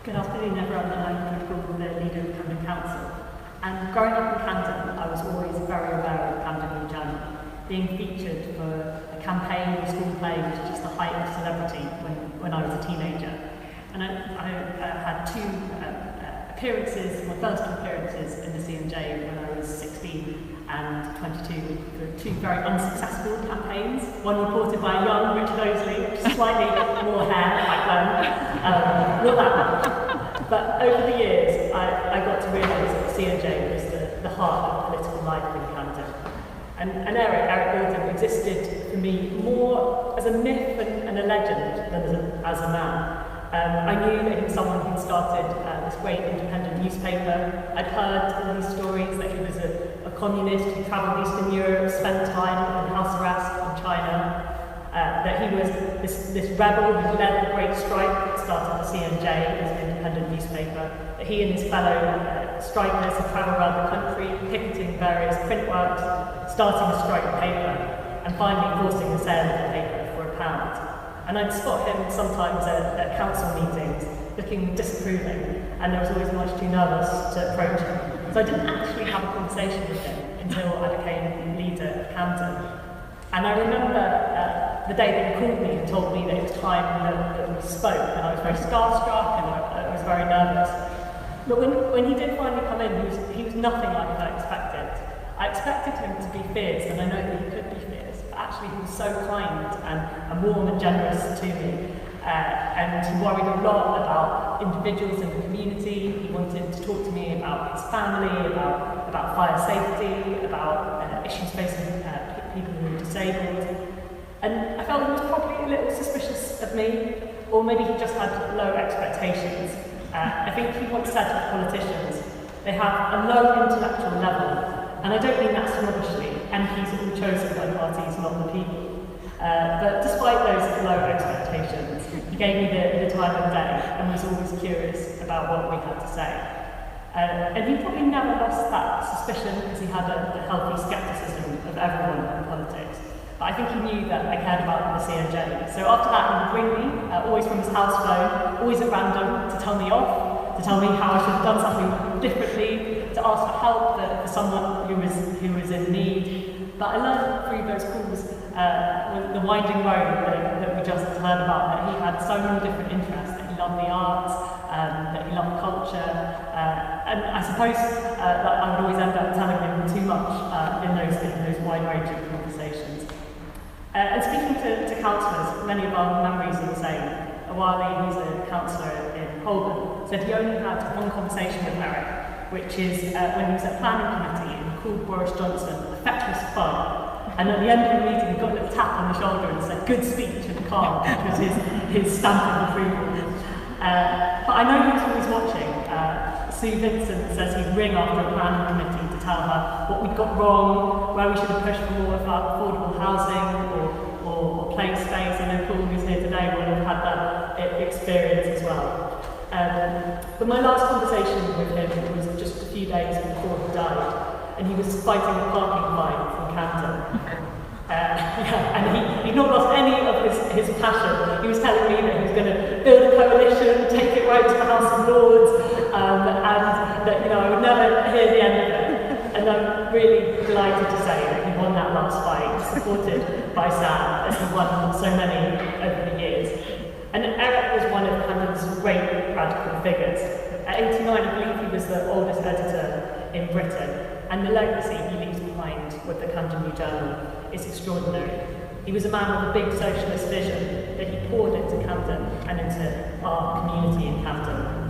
Good afternoon, everyone. I'm Georgia Gould, the leader of Camden Council. And growing up in Camden, I was always very aware of Camden New Journal, being featured for a campaign or school play which was just the height of celebrity when I was a teenager. And I had two appearances, my first two appearances in the CNJ when I was 16 and 22, for two very unsuccessful campaigns. One reported by a young Richard Oasley, slightly more hair back then, not that much. But over the years, I got to realise that the CNJ was the heart of political life in Camden. And Eric Gordon existed for me more as a myth and a legend than as a man. I knew that he was someone who started this great independent newspaper. I'd heard all these stories that he was a communist who travelled Eastern Europe, spent time in house arrest in China, that he was this rebel who led the great strike that started the CNJ as an independent newspaper, that he and his fellow strikers had travelled around the country, picketing various print works, starting a strike paper, and finally forcing the sale of the paper for £1. And I'd spot him sometimes at council meetings, looking disapproving, and I was always much too nervous to approach him. So I didn't actually have a conversation with him until I became leader of Camden. And I remember the day that he called me and told me that it was time that we spoke, and I was very starstruck and I was very nervous. But when he did finally come in, he was nothing like what I expected. I expected him to be fierce, and I know that he could be fierce, but actually he was so kind and warm and generous to me. And he worried a lot about individuals in the community. He wanted to talk to me about his family, about fire safety, about issues facing people who are disabled. And I felt he was probably a little suspicious of me, or maybe he just had low expectations. I think he once said to politicians, they have a low intellectual level. And I don't mean that snobbishly. MPs are all chosen by parties, not the people. But despite those low expectations, he gave me the time of day and was always curious about what we had to say. And he probably never lost that suspicion because he had a healthy scepticism of everyone in politics. But I think he knew that I cared about the CNJ. So after that, he would ring me, always from his house phone, always at random, to tell me off, to tell me how I should have done something differently, to ask for help for someone who was in need. But I learned through those calls, the winding road that we just heard about, that he had so many different interests, that he loved the arts, that he loved culture, and I suppose that I would always end up telling him too much in those wide-ranging conversations. And speaking to councillors, many of our memories are the same. Awali, who's a councillor in Holborn, said he only had one conversation with Eric, which is when he was at planning committee and called Boris Johnson a feckless fun. And at the end of the meeting, he got a little tap on the shoulder and said, "Good speech," and calm, which was his stamp of approval. But I know he was always watching. Sue Vincent says he'd ring after a planning committee to tell her what we'd got wrong, where we should have pushed for more affordable housing or play space. I know Paul, who's here today, will have had that experience as well. But my last conversation with him was just a few days before he died, and he was fighting a parking fine from Camden. And he'd not lost any of his passion. He was telling me that he was going to build a coalition, take it right to the House of Lords, and that I would never hear the end of it. And I'm really delighted to say that he won that last fight, supported by Sam, as he won so many over the years. And Eric was one of Camden's great radical figures. At 89, I believe he was the oldest editor in Britain, and the legacy he leaves behind with the Camden New Journal is extraordinary. He was a man with a big socialist vision that he poured into Camden and into our community in Camden.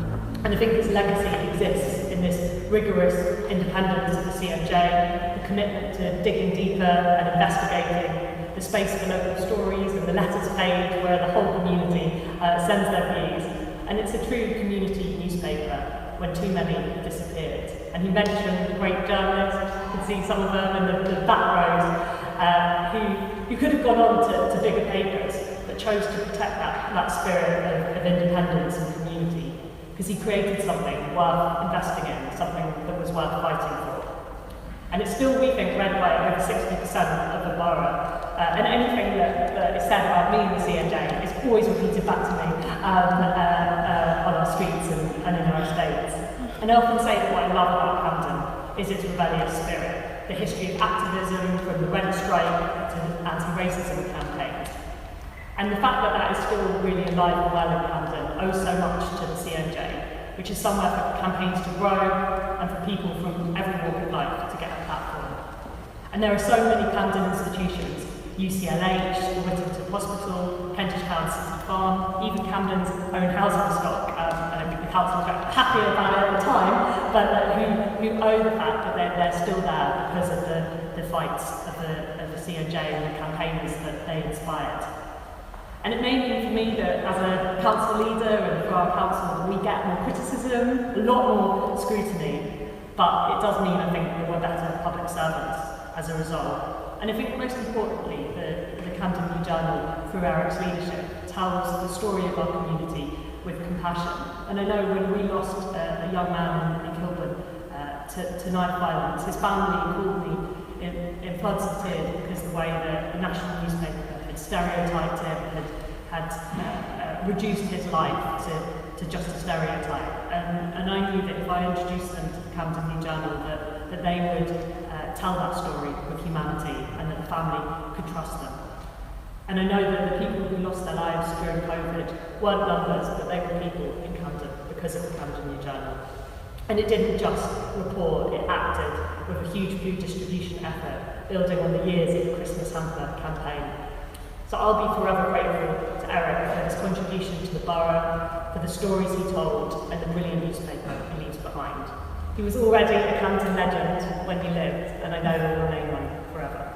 And I think his legacy exists in this rigorous independence of the CNJ, the commitment to digging deeper and investigating, the space for local stories and the letters page where the whole community sends their views. And it's a true community newspaper when too many disappeared. And he mentioned great journalists, you can see some of them in the back rows, who could have gone on to bigger papers, but chose to protect that spirit of independence and community, because he created something worth investing in, something that was worth fighting for. And it's still, we think, read by over 60% of the borough. And anything that is said about me in the CNJ is always repeated back to me on our streets and And I often say that what I love about Camden is its rebellious spirit, the history of activism from the Rent strike to anti-racism campaigns. And the fact that that is still really alive and well in Camden owes so much to the CNJ, which is somewhere for campaigns to grow and for people from every walk of life to get a platform. And there are so many Camden institutions, UCLH, the Whittington Hospital, Kentish Town City Farm, even Camden's own housing stock. I don't think the council was very happy about it at the time, but who owe the fact that they're still there because of the fights of the CNJ and the campaigners that they inspired. And it may mean for me that as a council leader and for our council, we get more criticism, a lot more scrutiny, but it does mean, I think, that we're better public servants as a result. And I think most importantly, the Camden New Journal, through Eric's leadership, tells the story of our community with compassion. And I know when we lost a young man in Kilburn to knife violence, his family called me in floods of tears because the way that the national newspaper had stereotyped him, had reduced his life to just a stereotype. And I knew that if I introduced them to the Camden New Journal, that they would tell that story with humanity and that the family could trust them. And I know that the people who lost their lives during COVID weren't numbers, but they were people in Camden because of the Camden New Journal. And it didn't just report, it acted with a huge food distribution effort, building on the years of the Christmas hamper campaign. So I'll be forever grateful to Eric for his contribution to the borough, for the stories he told, and the brilliant newspaper he leaves behind. He was already a Camden legend when he lived, and I know he'll remain one forever.